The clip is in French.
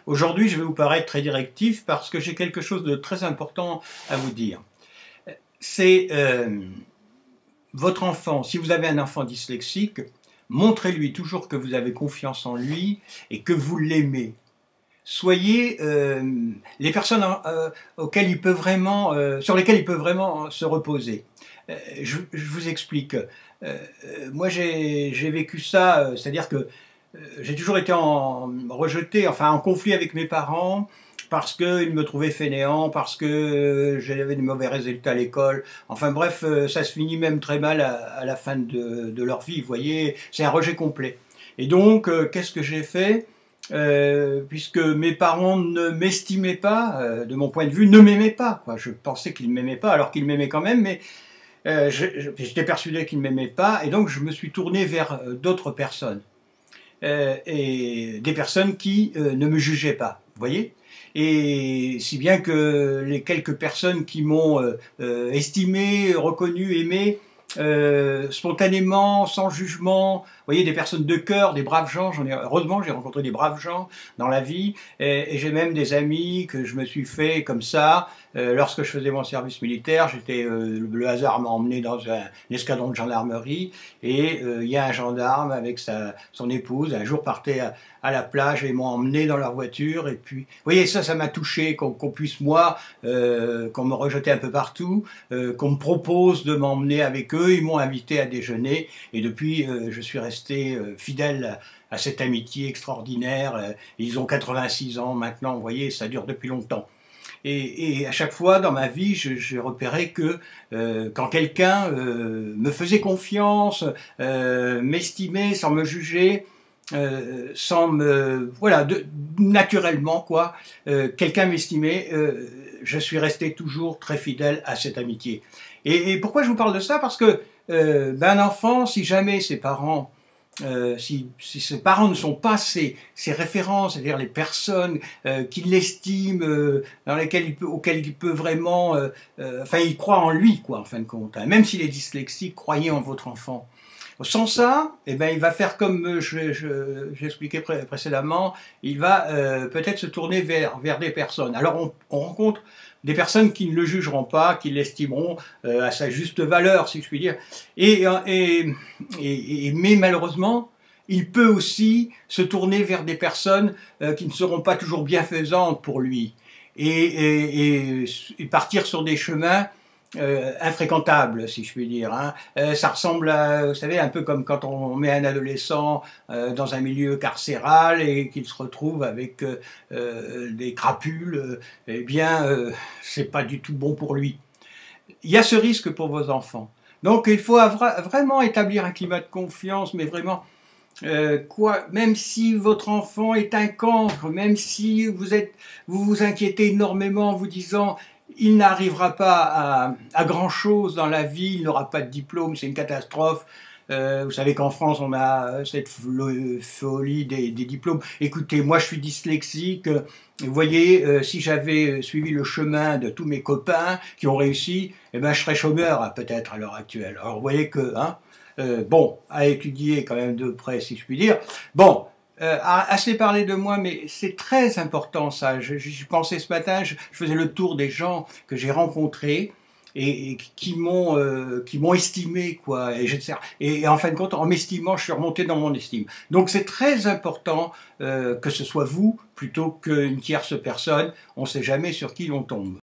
Aujourd'hui, je vais vous paraître très directif parce que j'ai quelque chose de très important à vous dire. C'est votre enfant, si vous avez un enfant dyslexique, montrez-lui toujours que vous avez confiance en lui et que vous l'aimez. Soyez les personnes auxquelles il peut vraiment, sur lesquelles il peut vraiment se reposer. Je vous explique. Moi, j'ai vécu ça, c'est-à-dire que j'ai toujours été rejeté, enfin en conflit avec mes parents, parce qu'ils me trouvaient fainéant, parce que j'avais de mauvais résultats à l'école. Enfin bref, ça se finit même très mal à la fin de leur vie, vous voyez, c'est un rejet complet. Et donc, qu'est-ce que j'ai fait puisque mes parents ne m'estimaient pas, de mon point de vue, ne m'aimaient pas, quoi. Je pensais qu'ils ne m'aimaient pas, alors qu'ils m'aimaient quand même, mais j'étais persuadé qu'ils ne m'aimaient pas, et donc je me suis tourné vers d'autres personnes. Et des personnes qui ne me jugeaient pas, vous voyez. Et si bien que les quelques personnes qui m'ont estimé, reconnu, aimé, spontanément, sans jugement, vous voyez, des personnes de cœur, des braves gens, heureusement j'ai rencontré des braves gens dans la vie, et j'ai même des amis que je me suis fait comme ça, lorsque je faisais mon service militaire, le hasard m'a emmené dans un escadron de gendarmerie, et il y a un gendarme avec son épouse, un jour partait à la plage et m'ont emmené dans leur voiture, et puis, vous voyez, ça m'a touché, qu'on puisse, moi, qu'on me rejetait un peu partout, qu'on me propose de m'emmener avec eux, ils m'ont invité à déjeuner, et depuis, je suis resté fidèle à cette amitié extraordinaire. Ils ont 86 ans maintenant, vous voyez, ça dure depuis longtemps. Et à chaque fois dans ma vie, j'ai repéré que quand quelqu'un me faisait confiance, m'estimait sans me juger, sans me... Voilà, naturellement, quoi, quelqu'un m'estimait, je suis resté toujours très fidèle à cette amitié. Et pourquoi je vous parle de ça? Parce que d'un enfant, si jamais ses parents si ses parents ne sont pas ses références, c'est-à-dire les personnes qui l'estiment, auxquelles il peut vraiment, enfin il croit en lui, quoi, en fin de compte. Hein. Même s'il est dyslexique, croyez en votre enfant. Sans ça, eh ben, il va faire comme j'expliquais précédemment, il va peut-être se tourner vers des personnes. Alors on rencontre des personnes qui ne le jugeront pas, qui l'estimeront à sa juste valeur, si je puis dire. Mais malheureusement, il peut aussi se tourner vers des personnes qui ne seront pas toujours bienfaisantes pour lui et partir sur des chemins infréquentable, si je puis dire. Hein. Ça ressemble à, vous savez, un peu comme quand on met un adolescent dans un milieu carcéral et qu'il se retrouve avec des crapules, eh bien, c'est pas du tout bon pour lui. Il y a ce risque pour vos enfants. Donc, il faut vraiment établir un climat de confiance, mais vraiment, même si votre enfant est un cancre, même si vous vous inquiétez énormément en vous disant il n'arrivera pas à grand chose dans la vie, il n'aura pas de diplôme, c'est une catastrophe. Vous savez qu'en France, on a cette folie des diplômes. Écoutez, moi je suis dyslexique. Vous voyez, si j'avais suivi le chemin de tous mes copains qui ont réussi, eh ben, je serais chômeur peut-être à l'heure actuelle. Alors vous voyez que, hein, bon, à étudier quand même de près, si je puis dire. Bon, assez parlé de moi, mais c'est très important ça. J'y pensais ce matin, je faisais le tour des gens que j'ai rencontrés et qui m'ont estimé, quoi. Et en fin de compte, en m'estimant, je suis remonté dans mon estime. Donc c'est très important que ce soit vous plutôt qu'une tierce personne. On ne sait jamais sur qui l'on tombe.